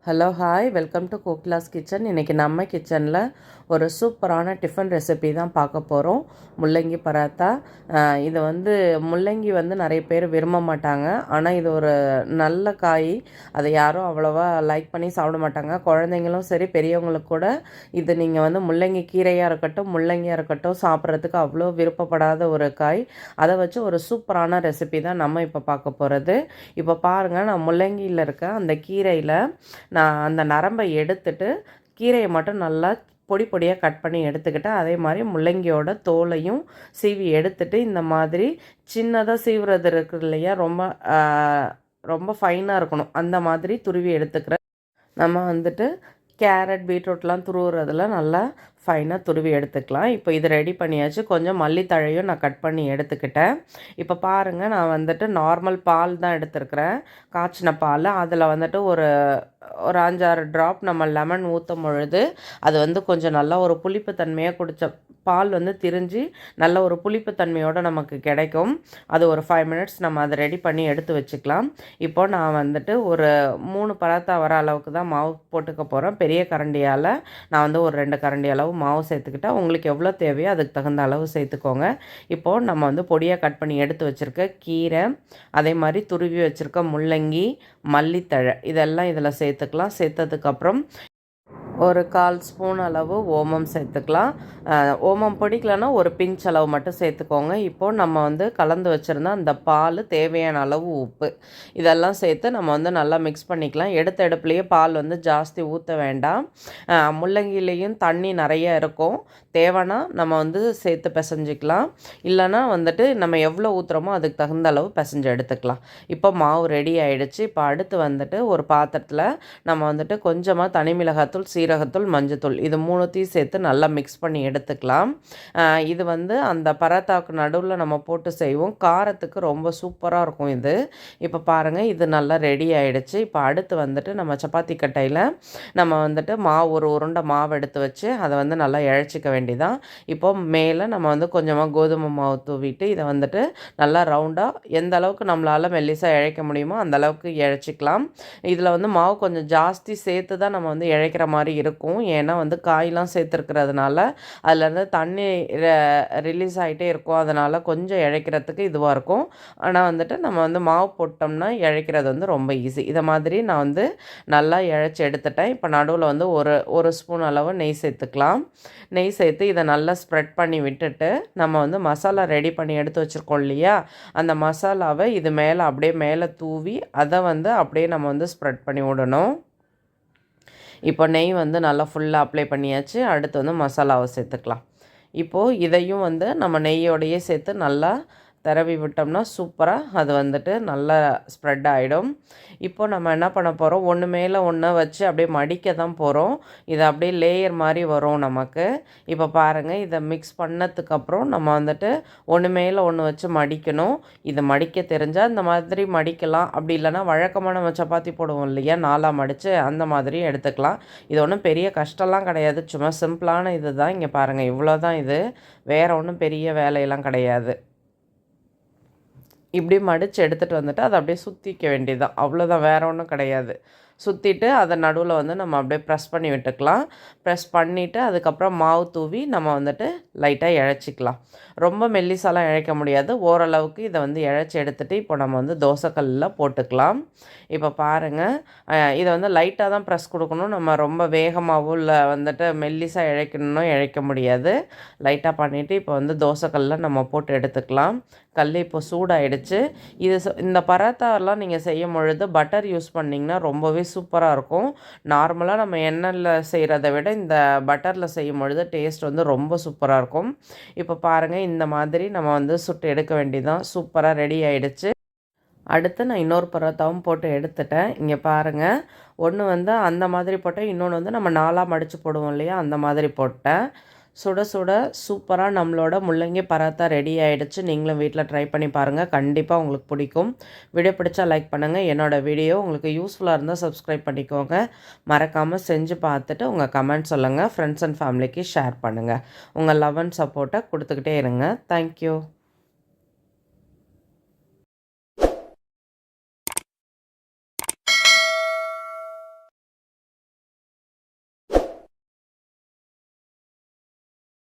Hello hi welcome to Kokila's kitchen. இன்றைக்கி நம்ம கிச்சனில் ஒரு சூப்பரான டிஃபன் ரெசிபி தான் பார்க்க போகிறோம். முள்ளங்கி பராத்தா. இது முள்ளங்கி நிறைய பேர் விரும்ப மாட்டாங்க. ஆனால் இது ஒரு நல்ல காய். அதை யாரும் அவ்வளோவா லைக் பண்ணி சாப்பிட மாட்டாங்க. குழந்தைங்களும் சரி பெரியவங்களுக்கு கூட இது நீங்கள் முள்ளங்கி கீரையாக இருக்கட்டும் முள்ளங்கியாக இருக்கட்டும் சாப்பிட்றதுக்கு அவ்வளோ விருப்பப்படாத ஒரு காய். அதை வச்சு ஒரு சூப்பரான ரெசிபி தான் நம்ம இப்போ பார்க்க போகிறது. இப்போ பாருங்கள், நான் முள்ளங்கியில் இருக்க அந்த கீரையில் நான் அந்த நரம்பை எடுத்துட்டு கீரையை மட்டும் நல்லா பொடி பொடியாக கட் பண்ணி எடுத்துக்கிட்டேன். அதே மாதிரி முள்ளங்கியோட தோலையும் சீவி எடுத்துட்டு இந்த மாதிரி சின்னதாக சீவுறது இருக்குது இல்லையா, ரொம்ப ஃபைனாக இருக்கணும், அந்த மாதிரி துருவி எடுத்துக்கிறேன். நம்ம கேரட் பீட்ரூட்லாம் துருவுறதுல நல்லா ஃபைனாக துருவி எடுத்துக்கலாம். இப்போ இது ரெடி பண்ணியாச்சு. கொஞ்சம் மல்லித்தழையும் நான் கட் பண்ணி எடுத்துக்கிட்டேன். இப்போ பாருங்கள், நான் நார்மல் பால் தான் எடுத்துருக்கிறேன், காய்ச்சின பால். அதில் ஒரு 5-6 ட்ராப் நம்ம லெமன் ஊற்றும் பொழுது அது கொஞ்சம் நல்லா ஒரு புளிப்பு தன்மையாக குடித்த பால் திரிஞ்சு நல்ல ஒரு புளிப்பு தன்மையோடு நமக்கு கிடைக்கும். அது ஒரு 5 மினிட்ஸ் நம்ம அதை ரெடி பண்ணி எடுத்து வச்சுக்கலாம். இப்போ நான் ஒரு 3 பராத்தா வர அளவுக்கு தான் மாவு போட்டுக்க போகிறேன். பெரிய கரண்டியால் நான் ஒரு 2 கரண்டி அளவு மாவு சேர்த்துக்கிட்டேன். உங்களுக்கு எவ்வளோ தேவையோ அதுக்கு தகுந்த அளவு சேர்த்துக்கோங்க. இப்போது நம்ம பொடியாக கட் பண்ணி எடுத்து வச்சுருக்க கீரை, அதே மாதிரி துருவி வச்சுருக்க முள்ளங்கி, மல்லித்தழை இதெல்லாம் இதில் சேர்த்துக்கலாம். சேர்த்ததுக்கப்புறம் ஒரு 1/4 ஸ்பூன் அளவு ஓமம் சேர்த்துக்கலாம். ஓமம் பிடிக்கலன்னா ஒரு பிஞ்ச் அளவு மட்டும் சேர்த்துக்கோங்க. இப்போது நம்ம கலந்து வச்சுருந்தா அந்த பால், தேவையான அளவு உப்பு இதெல்லாம் சேர்த்து நம்ம நல்லா மிக்ஸ் பண்ணிக்கலாம். எடுத்த அடுப்புலேயே பால் ஜாஸ்தி ஊற்ற வேண்டாம். முள்ளங்கிலேயும் தண்ணி நிறைய இருக்கும். தேவைன்னா நம்ம சேர்த்து பிசைஞ்சிக்கலாம். இல்லைனா நம்ம எவ்வளோ ஊற்றுறோமோ அதுக்கு தகுந்த அளவு பிசைஞ்சு எடுத்துக்கலாம். இப்போ மாவு ரெடி ஆகிடுச்சு. இப்போ அடுத்து ஒரு பாத்திரத்தில் நம்ம கொஞ்சமாக தனி மிளகாத்தூள், சீரகத்தூள், மஞ்சத்தூள் இது 3த்தையும் சேர்த்து நல்லா மிக்ஸ் பண்ணி எடுத்துக்கலாம். இது அந்த பராத்தாவுக்கு நடுவில் நம்ம போட்டு செய்வோம். காரத்துக்கு ரொம்ப சூப்பராக இருக்கும் இது. இப்போ பாருங்கள், இது நல்லா ரெடி ஆகிடுச்சு. இப்போ அடுத்து நம்ம சப்பாத்தி கட்டையில் நம்ம மாவு ஒரு உருண்டை மாவு எடுத்து வச்சு அதை நல்லா இழைச்சிக்க வேண்டியதான். இப்போது மேலே நம்ம கொஞ்சமாக கோதுமை மாவு தூவிட்டு இதை நல்லா ரவுண்டாக எந்த அளவுக்கு நம்மளால் மெல்லிசாக இழைக்க முடியுமோ அந்த அளவுக்கு இழைச்சிக்கலாம். இதில் மாவு கொஞ்சம் ஜாஸ்தி சேர்த்து தான் நம்ம இழைக்கிற மாதிரி இருக்கும். ஏன்னா காயெலாம் சேர்த்துருக்கிறதுனால அதுலேருந்து தண்ணி ரிலீஸ் ஆகிட்டே இருக்கும். அதனால் கொஞ்சம் இழைக்கிறதுக்கு இதுவாக இருக்கும். ஆனால் நம்ம மாவு போட்டோம்னா இழைக்கிறது ரொம்ப ஈஸி. இதை மாதிரி நான் நல்லா இழைச்சி எடுத்துட்டேன். இப்போ நடுவில் ஒரு ஸ்பூன் அளவு நெய் சேர்த்துக்கலாம். நெய் சேர்த்து இதை நல்லா ஸ்ப்ரெட் பண்ணி விட்டுட்டு நம்ம மசாலா ரெடி பண்ணி எடுத்து வச்சுருக்கோம் இல்லையா, அந்த மசாலாவை இது மேலே அப்படியே மேலே தூவி அதை அப்படியே நம்ம ஸ்ப்ரெட் பண்ணி விடணும். இப்போ நெய் நல்லா ஃபுல்லாக அப்ளை பண்ணியாச்சு. அடுத்து மசாலாவை சேர்த்துக்கலாம். இப்போது இதையும் நம்ம நெய்யோடையே சேர்த்து நல்லா தடவி விட்டோம்னா சூப்பராக அது நல்லா ஸ்ப்ரெட் ஆகிடும். இப்போது நம்ம என்ன பண்ண போகிறோம், ஒன்று மேலே ஒன்று வச்சு அப்படியே மடிக்க தான் போகிறோம். இது அப்படியே லேயர் மாதிரி வரும் நமக்கு. இப்போ பாருங்கள், இதை மிக்ஸ் பண்ணதுக்கப்புறம் நம்ம ஒன்று மேலே ஒன்று வச்சு மடிக்கணும். இதை மடிக்க தெரிஞ்சால் இந்த மாதிரி மடிக்கலாம். அப்படி இல்லைனா வழக்கமாக நம்ம சப்பாத்தி போடுவோம் இல்லையா, 4ஆக மடித்து அந்த மாதிரி எடுத்துக்கலாம். இது ஒன்றும் பெரிய கஷ்டம்லாம் கிடையாது, சும்மா சிம்பிளான இது தான். இங்கே பாருங்கள், இவ்வளோ தான். இது வேறு ஒன்றும் பெரிய வேலையெல்லாம் கிடையாது. இப்படி மடித்து எடுத்துகிட்டு அதை அப்படியே சுற்றிக்க வேண்டியதுதான், அவ்வளோதான், வேறு ஒன்றும் கிடையாது. சுற்றிட்டு அதை நடுவில் நம்ம அப்படியே ப்ரெஸ் பண்ணி விட்டுக்கலாம். ப்ரெஸ் பண்ணிவிட்டு அதுக்கப்புறம் மாவு தூவி நம்ம லைட்டாக இழைச்சிக்கலாம். ரொம்ப மெல்லிசாலாம் இழைக்க முடியாது, ஓரளவுக்கு இதை இழைச்சி எடுத்துகிட்டு இப்போ நம்ம தோசைக்கல்லில் போட்டுக்கலாம். இப்போ பாருங்கள், இதை லைட்டாக தான் ப்ரெஸ் கொடுக்கணும். நம்ம ரொம்ப வேகமாகவும் இல்லை மெல்லிசாக இழைக்கணும்னு இழைக்க முடியாது. லைட்டாக பண்ணிவிட்டு இப்போ தோசைக்கல்லில் நம்ம போட்டு எடுத்துக்கலாம். கல் இப்போ சூடாகிடுச்சு. இந்த பராத்தாவெல்லாம் நீங்கள் செய்யும் பொழுது பட்டர் யூஸ் பண்ணிங்கன்னா ரொம்பவே சூப்பராக இருக்கும். நார்மலாக நம்ம எண்ணெயில் செய்கிறத விட இந்த பட்டரில் செய்யும் பொழுது டேஸ்ட் ரொம்ப சூப்பராக இருக்கும். இப்போ பாருங்கள், இந்த மாதிரி நம்ம சுட்டு எடுக்க வேண்டியதான். சூப்பராக ரெடி ஆகிடுச்சு. அடுத்து நான் இன்னொரு பராத்தாவும் போட்டு எடுத்துட்டேன். இங்கே பாருங்கள், ஒன்று அந்த மாதிரி போட்டேன், இன்னொன்று நம்ம 4ஆக மடித்து போடுவோம் இல்லையா, அந்த மாதிரி போட்டேன். சுட சுட சூப்பராக நம்மளோட முள்ளங்கி பராத்தா ரெடி ஆகிடுச்சு. நீங்களும் வீட்டில் ட்ரை பண்ணி பாருங்கள், கண்டிப்பாக உங்களுக்கு பிடிக்கும். வீடியோ பிடிச்சா லைக் பண்ணுங்கள். என்னோடய வீடியோ உங்களுக்கு யூஸ்ஃபுல்லாக இருந்தால் சப்ஸ்கிரைப் பண்ணிக்கோங்க. மறக்காமல் செஞ்சு பார்த்துட்டு உங்கள் கமெண்ட் சொல்லுங்கள். ஃப்ரெண்ட்ஸ் அண்ட் ஃபேமிலிக்கு ஷேர் பண்ணுங்கள். உங்கள் லவ் அண்ட் சப்போர்ட்டை கொடுத்துக்கிட்டே இருங்க. தேங்க்யூ.